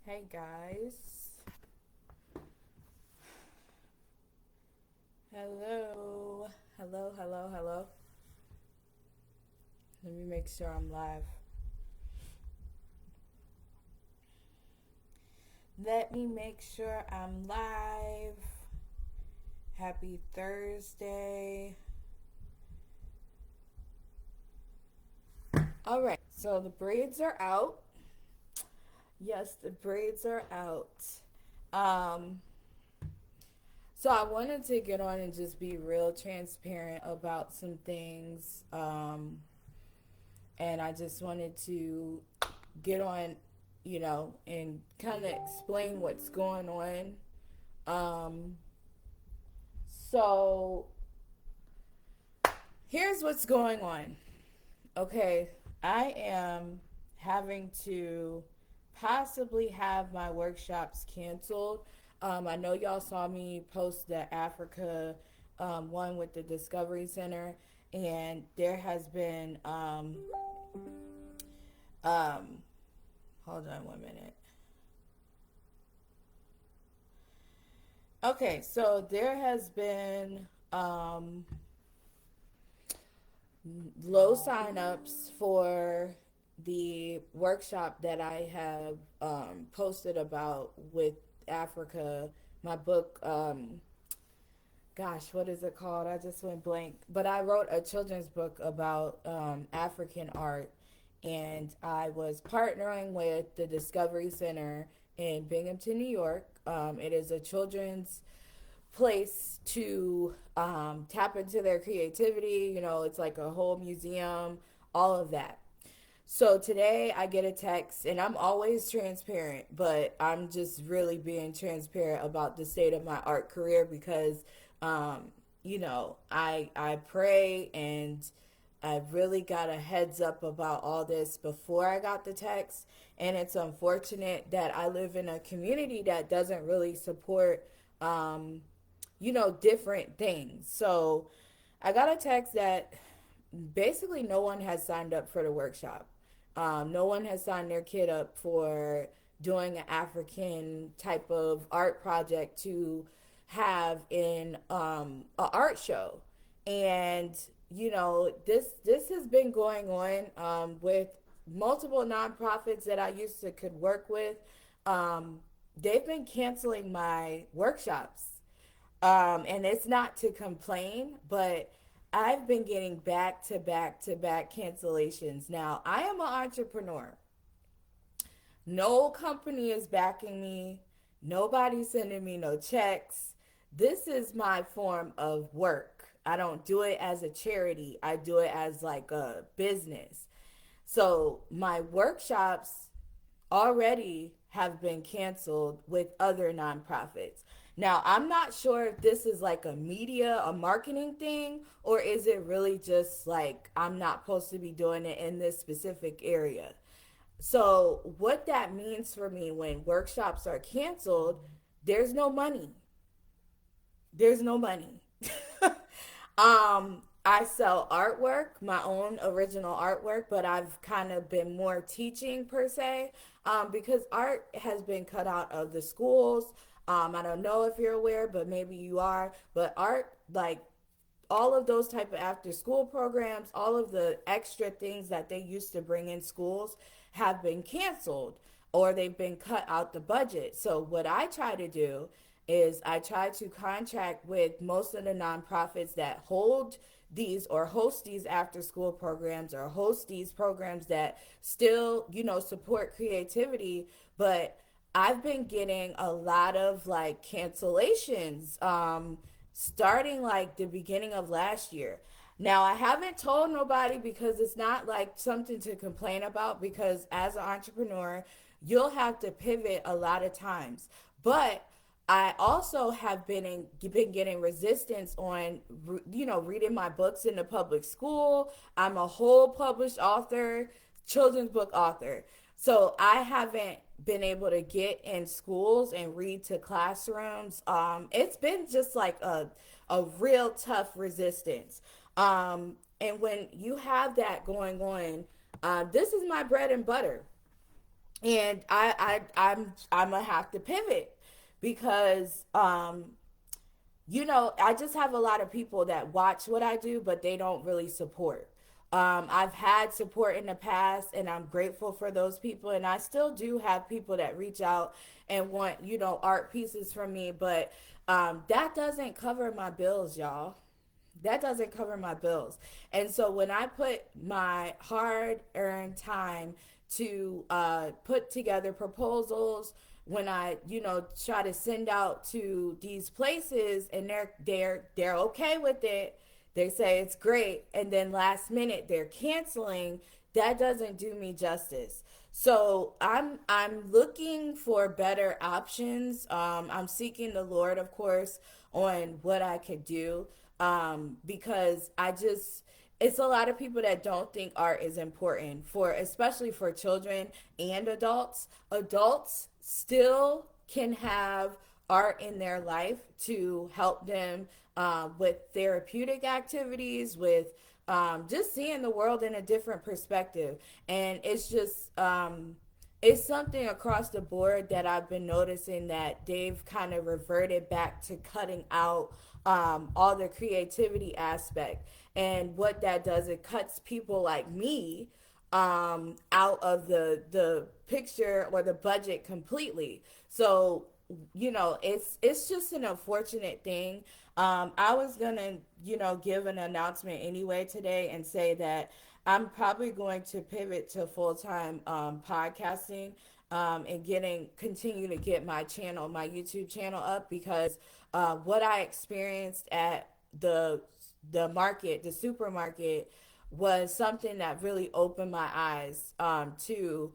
Hey guys. Hello. Hello, hello, hello. Let me make sure I'm live. Let me make sure I'm live. Happy Thursday. All right. So the braids are out. Yes, the braids are out. Um so I wanted to get on and just be real transparent about some things. And I just wanted to get on, and kind of explain what's going on. Um, so here's what's going on. Okay, I am having to possibly have my workshops canceled. I know y'all saw me post the Africa one with the Discovery Center, and there has been um, hold on one minute. Okay, so there has been low signups for the workshop that I have posted about with Africa. My book, gosh, what is it called? I just went blank. But I wrote a children's book about African art, and I was partnering with the Discovery Center in Binghamton, New York. It is a children's place to tap into their creativity. It's like a whole museum, all of that. So today I get a text, and I'm always transparent, but I'm just really being transparent about the state of my art career because, I pray, and I really got a heads up about all this before I got the text. And it's unfortunate that I live in a community that doesn't really support different things. So I got a text that basically no one has signed up for the workshop. No one has signed their kid up for doing an African type of art project to have in an art show. And this has been going on with multiple nonprofits that I used to could work with. Um, they've been canceling my workshops, and it's not to complain, but I've been getting back to back to back cancellations. Now, I am an entrepreneur. No company is backing me. Nobody's sending me no checks. This is my form of work. I don't do it as a charity. I do it as like a business. So, my workshops already have been canceled with other nonprofits. Now, I'm not sure if this is like a marketing thing, or is it really just like I'm not supposed to be doing it in this specific area. So, what that means for me when workshops are canceled, there's no money. There's no money. I sell artwork, my own original artwork, but I've kind of been more teaching per se, because art has been cut out of the schools. I don't know if you're aware, but maybe you are. But art, like all of those type of after school programs, all of the extra things that they used to bring in schools have been canceled, or they've been cut out the budget. So what I try to do is I try to contract with most of the nonprofits that hold these or host these after school programs or host these programs that still, support creativity. But I've been getting a lot of like cancellations starting like the beginning of last year. Now, I haven't told nobody because it's not like something to complain about, because as an entrepreneur, you'll have to pivot a lot of times. But I also have been getting resistance on reading my books in the public school. I'm a whole published author, children's book author. So I haven't been able to get in schools and read to classrooms. It's been just like a real tough resistance. And when you have that going on, this is my bread and butter. And I'm gonna have to pivot because I just have a lot of people that watch what I do, but they don't really support. I've had support in the past, and I'm grateful for those people. And I still do have people that reach out and want, art pieces from me, but that doesn't cover my bills, y'all. That doesn't cover my bills. And so when I put my hard earned time to put together proposals, when I, try to send out to these places and they're okay with it, they say it's great, and then last minute they're canceling, that doesn't do me justice. So I'm looking for better options. I'm seeking the Lord, of course, on what I could do, because it's a lot of people that don't think art is important, for especially for children and adults. Adults still can have art in their life to help them with therapeutic activities, with just seeing the world in a different perspective. And it's something across the board that I've been noticing, that they've kind of reverted back to cutting out all the creativity aspect. And what that does, it cuts people like me out of the picture or the budget completely. So it's just an unfortunate thing. I was gonna give an announcement anyway today and say that I'm probably going to pivot to full time podcasting, and continue to get my YouTube channel up, because what I experienced at the the supermarket, was something that really opened my eyes to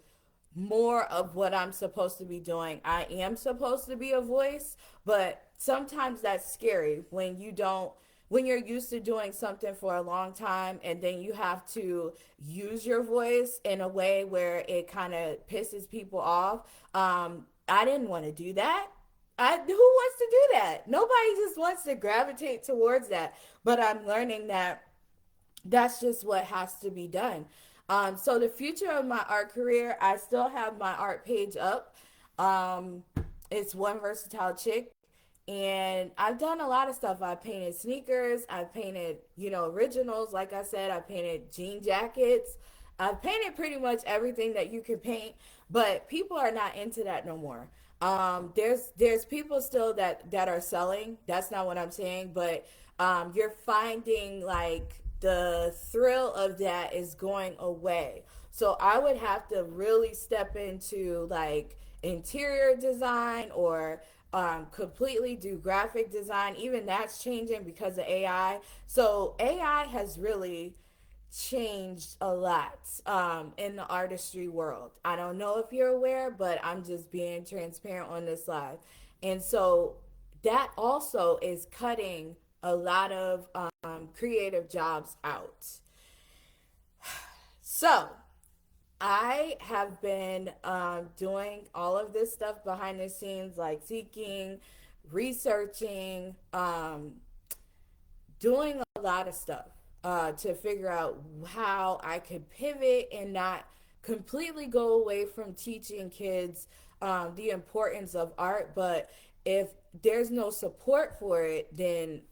more of what I'm supposed to be doing. I am supposed to be a voice, but sometimes that's scary when you're used to doing something for a long time, and then you have to use your voice in a way where it kind of pisses people off. I didn't want to do that. Who wants to do that? Nobody just wants to gravitate towards that. But I'm learning that that's just what has to be done. So the future of my art career, I still have my art page up. Um, it's One Versatile Chick, and I've done a lot of stuff. I painted sneakers. I've painted, originals. Like I said, I painted jean jackets. I've painted pretty much everything that you could paint, but people are not into that no more. There's people still that are selling. That's not what I'm saying, but you're finding like the thrill of that is going away. So I would have to really step into like interior design, or completely do graphic design. Even that's changing because of AI. So AI has really changed a lot in the artistry world. I don't know if you're aware, but I'm just being transparent on this live. And so that also is cutting a lot of creative jobs out. So I have been doing all of this stuff behind the scenes, like seeking, researching, doing a lot of stuff to figure out how I could pivot and not completely go away from teaching kids the importance of art. But if there's no support for it, then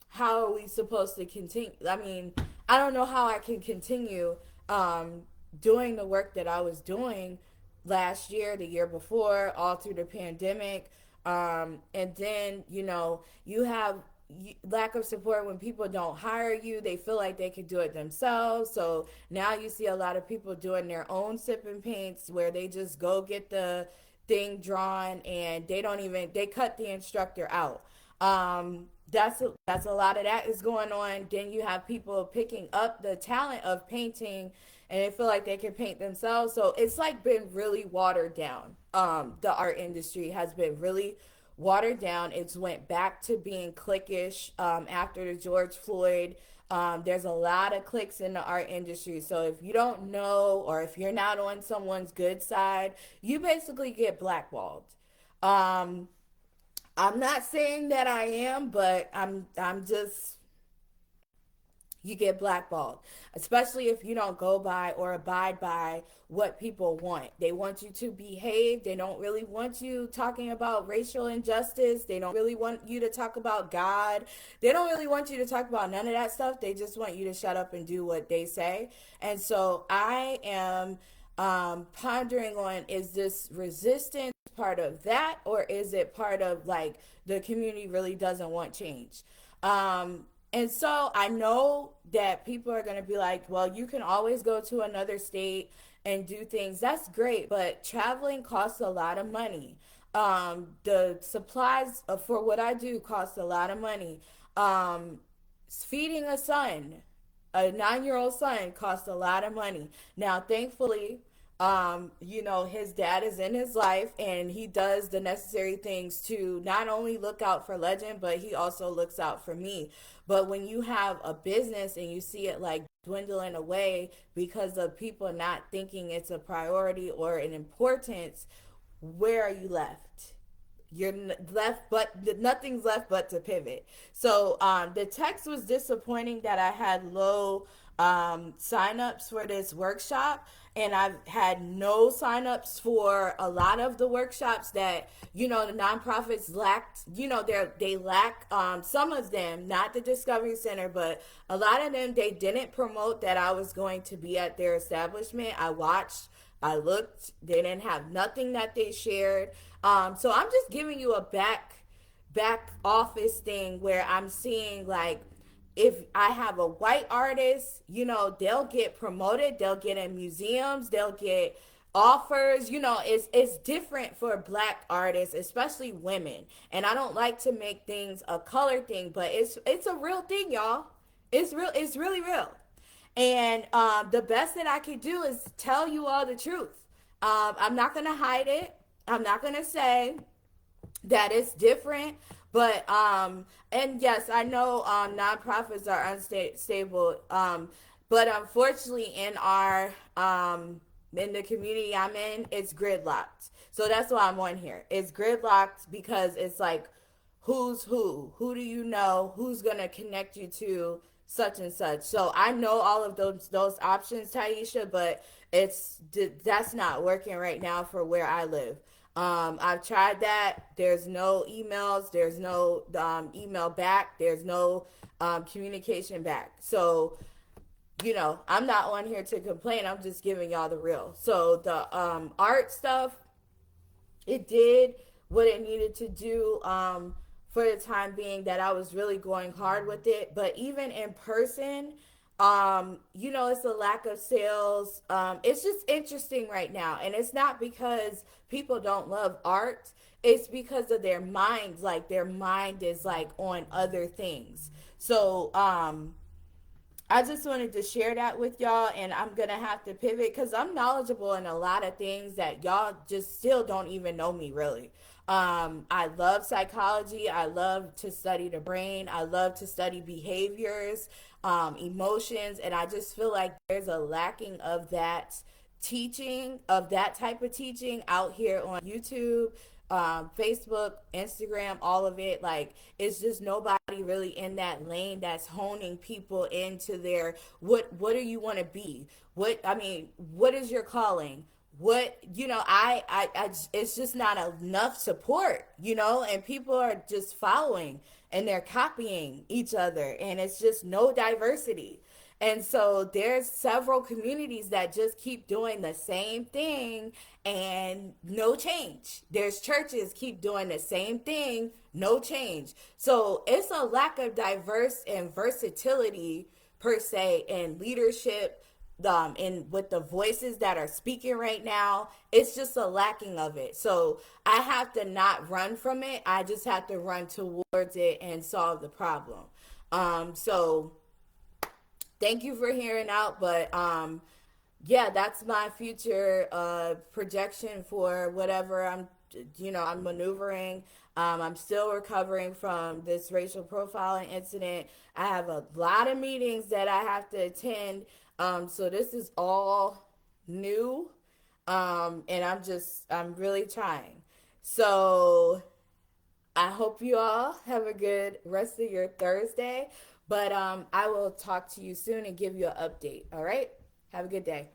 how are we supposed to continue? I mean, I don't know how I can continue um, doing the work that I was doing last year, the year before, all through the pandemic. And then, you have lack of support when people don't hire you. They feel like they could do it themselves. So now you see a lot of people doing their own sip and paints, where they just go get the thing drawn, and they cut the instructor out. That's a lot of that is going on. Then you have people picking up the talent of painting, and they feel like they can paint themselves. So it's like been really watered down. The art industry has been really watered down. It's went back to being cliquish after the George Floyd. There's a lot of cliques in the art industry. So if you don't know, or if you're not on someone's good side, you basically get blackballed. Um, I'm not saying that I am, but I'm just you get blackballed, especially if you don't go by or abide by what people want. They want you to behave. They don't really want you talking about racial injustice. They don't really want you to talk about God. They don't really want you to talk about none of that stuff. They just want you to shut up and do what they say. And so I am pondering on, is this resistance part of that, or is it part of like the community really doesn't want change? And so I know that people are going to be like, well, you can always go to another state and do things. That's great, but traveling costs a lot of money. The supplies for what I do cost a lot of money. Feeding a 9-year old son, costs a lot of money. Now, thankfully, his dad is in his life and he does the necessary things to not only look out for Legend, but he also looks out for me. But when you have a business and you see it like dwindling away because of people not thinking it's a priority or an importance, where are you left? You're left, but nothing's left but to pivot. So the text was disappointing that I had low signups for this workshop, and I've had no signups for a lot of the workshops that the nonprofits lacked. They lack some of them, not the Discovery Center, but a lot of them, they didn't promote that I was going to be at their establishment. I watched, I looked, they didn't have nothing that they shared. So I'm just giving you a back office thing where I'm seeing like, if I have a white artist, they'll get promoted, they'll get in museums, they'll get offers. It's different for black artists, especially women. And I don't like to make things a color thing, but it's a real thing, y'all. It's real. It's really real. And the best that I can do is tell you all the truth. I'm not gonna hide it. I'm not gonna say that it's different, but and yes, I know nonprofits are unstable, but unfortunately in the community I'm in, it's gridlocked. So that's why I'm on here. It's gridlocked because it's like, who's who do you know, who's gonna connect you to such and such. So I know all of those options, Taisha, but that's not working right now for where I live. I've tried that. There's no emails. There's no email back. There's no communication back. So, I'm not on here to complain. I'm just giving y'all the real. So the art stuff, it did what it needed to do for the time being, that I was really going hard with it. But even in person, it's a lack of sales. It's just interesting right now. And it's not because people don't love art. It's because of their minds. Like their mind is like on other things. So, I just wanted to share that with y'all, and I'm gonna have to pivot because I'm knowledgeable in a lot of things that y'all just still don't even know me really. I love psychology. I love to study the brain. I love to study behaviors, emotions, and I just feel like there's a lacking of that teaching, of that type of teaching out here on YouTube, Facebook, Instagram, all of it. Like, it's just nobody really in that lane that's honing people into their what do you want to be? What is your calling? What it's just not enough support, and people are just following and they're copying each other, and it's just no diversity. And so there's several communities that just keep doing the same thing and no change. There's churches keep doing the same thing, no change. So it's a lack of diverse and versatility per se in leadership, in with the voices that are speaking right now. It's just a lacking of it. So I have to not run from it. I just have to run towards it and solve the problem. So thank you for hearing out, but yeah, that's my future projection for whatever I'm maneuvering. I'm still recovering from this racial profiling incident. I have a lot of meetings that I have to attend. So this is all new. And I'm really trying. So I hope you all have a good rest of your Thursday. But I will talk to you soon and give you an update. All right? Have a good day.